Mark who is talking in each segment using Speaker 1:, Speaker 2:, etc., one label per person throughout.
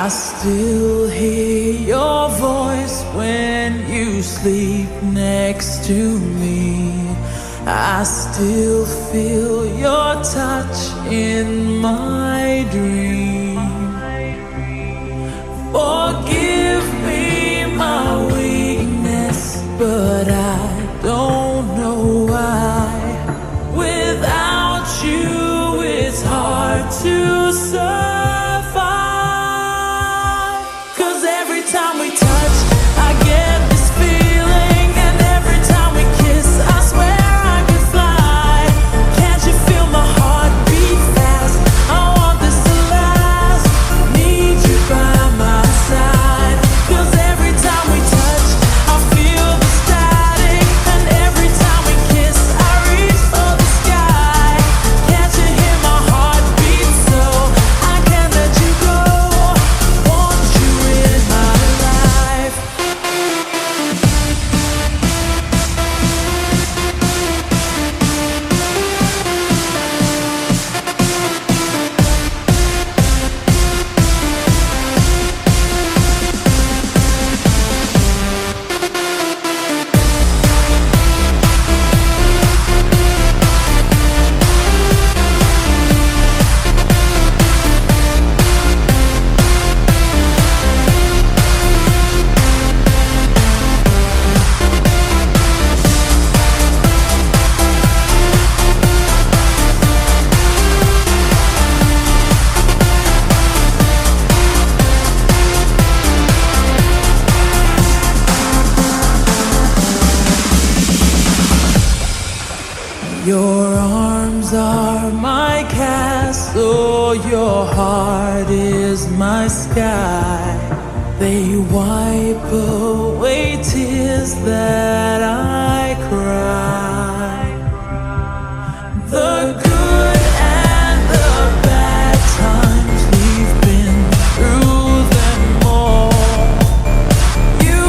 Speaker 1: I still hear your voice when you sleep next to me. I still feel your touch in my dream. Forgive me my weakness, but I don't know why. Without you, it's hard to survive. Time we touch, I get this feeling, and every time we kiss, I swear I could fly. Can't you feel my heart beat fast? I want this to last. Need you by my side. 'Cause every time we touch, I feel the static, and every time we kiss, I reach for the sky. Can't you hear my heart beat? So I can't let you go. Want you in my life. Your arms are my castle, your heart is my sky. They wipe away tears that I cry. The good and the bad times, we've been through them all. You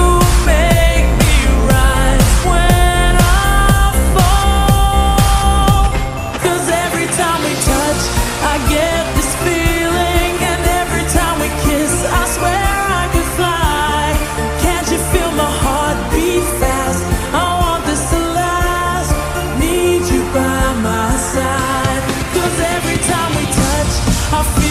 Speaker 1: make me rise when I fall. 'Cause every time we touch, I get this feeling, and every time we kiss, I swear I could fly. Can't you feel my heart beat fast? I want this to last. Need you by my side. 'Cause every time we touch, I feel